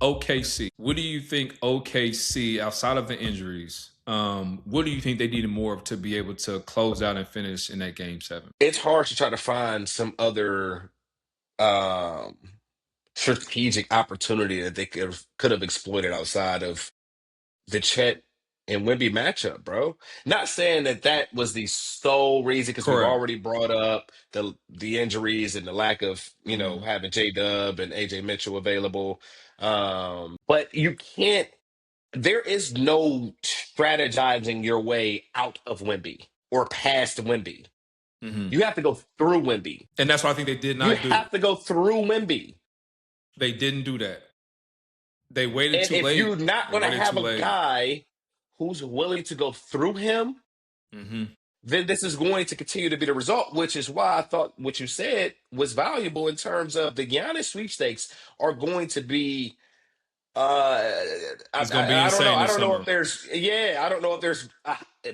OKC. What do you think OKC, outside of the injuries, what do you think they needed more of to be able to close out and finish in that game seven? It's hard to try to find some other um, strategic opportunity that they could have exploited outside of the Chet and Wemby matchup, bro. Not saying that that was the sole reason, because we've Correct. already brought up the injuries and the lack of Hmm. having J Dub and AJ Mitchell available. But you can't. There is no strategizing your way out of Wemby or past Wemby. Hmm. You have to go through Wemby. And that's what I think they did You not do. have to go through Wemby. They didn't do that. They waited And too if late. you're not They going to waited have too a late. guy who's willing to go through him, Hmm. then this is going to continue to be the result, which is why I thought what you said was valuable in terms of the Giannis sweepstakes are going to be. It's gonna be I don't know. insane I this don't know if summer. there's. Yeah, I don't know if there's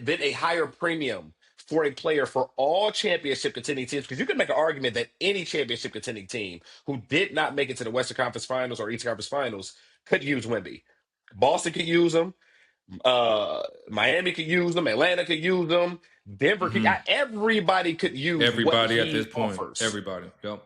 been a higher premium for a player for all championship contending teams, because you could make an argument that any championship contending team who did not make it to the Western Conference Finals or Eastern Conference Finals could use Wemby. Boston could use them. Miami could use them. Atlanta could use them. Denver could. Hmm. Everybody could use what Everybody at this he point. offers. Everybody. Yep.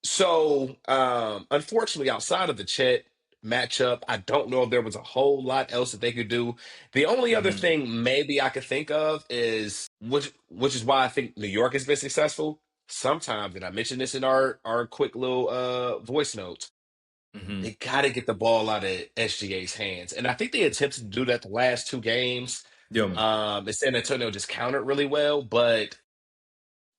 So, unfortunately, outside of the Chet matchup, I don't know if there was a whole lot else that they could do. The only other Hmm. thing maybe I could think of is which is why I think New York has been successful. Sometimes, and I mentioned this in our quick little voice notes, Hmm. they got to get the ball out of SGA's hands, and I think they attempted to do that the last two games. Yep. And San Antonio just countered really well, but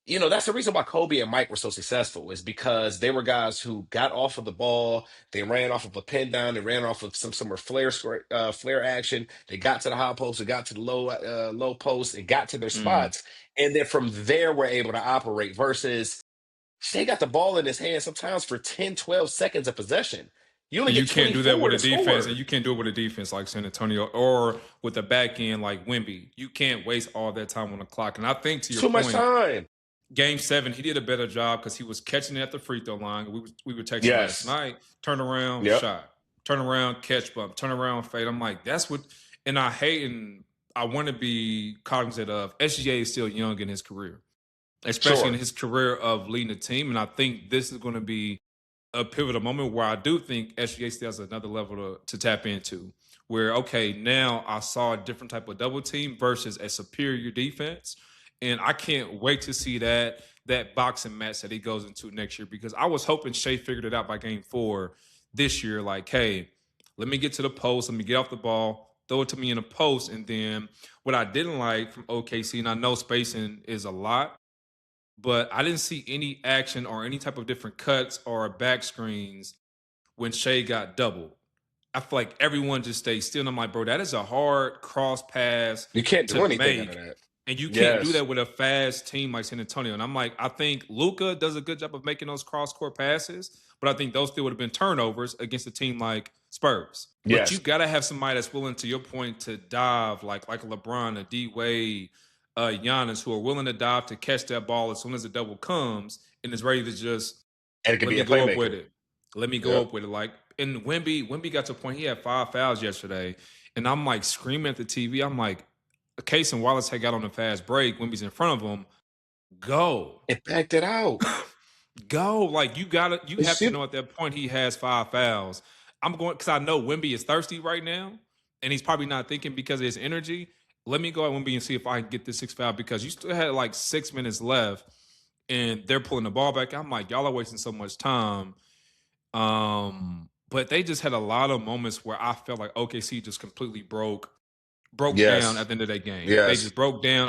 that's the reason why Kobe and Mike were so successful, is because they were guys who got off of the ball, they ran off of a pin down, they ran off of some summer flare action, they got to the high post, they got to the low post, and got to their Hmm. spots, and then from there we're able to operate. Versus Shea got the ball in his hand sometimes for 10, 12 seconds of possession. You only And you get can't do that 24 with a to defense, and score. you can't do it with a defense like San Antonio or with the back end like Wimby. You can't waste all that time on the clock. And I think to It's your too much point, time. game seven, he did a better job because he was catching it at the free throw line. We were texting last Yes. night. Turn around, Yep. shot. Turn around, catch bump. Turn around, fade. I'm like, that's what. And I hate and I want to be cognizant of. SGA is still young in his career, especially in Sure. his career of leading the team. And I think this is going to be a pivotal moment where I do think SGA still has another level to tap into. Where okay, now I saw a different type of double team versus a superior defense, and I can't wait to see that boxing match that he goes into next year because I was hoping Shea figured it out by game four this year. Like, hey, let me get to the post, let me get off the ball, throw it to me in the post, and then what I didn't like from OKC, and I know spacing is a lot, but I didn't see any action or any type of different cuts or back screens when Shea got doubled. I feel like everyone just stayed still. And I'm like, bro, that is a hard cross pass You can't to do anything out of make. that. And you can't do Yes. that with a fast team like San Antonio. And I'm like, I think Luca does a good job of making those cross court passes, but I think those still would have been turnovers against a team like Spurs. But you Yes. gotta have somebody that's willing, to your point, to dive like a LeBron, a D Wade, Giannis, who are willing to dive to catch that ball as soon as the double comes and is ready to just And it could let be me a go up with playmaker. it. Let me go Yep. up with it. Like, and Wimby got to a point he had 5 fouls yesterday, and I'm like screaming at the TV. I'm like, Case and Wallace had got on a fast break. Wimby's in front of him. Go, It backed it out. go! Like you You have to see, know at that point he has 5 fouls. I'm going because I know Wimby is thirsty right now, and he's probably not thinking because of his energy. Let me go at Wimby and see if I can get this 6 foul because you still had like 6 minutes left, and they're pulling the ball back. I'm like, y'all are wasting so much time. But they just had a lot of moments where I felt like OKC just completely broke down yes, at the end of that game. They yes. just broke down.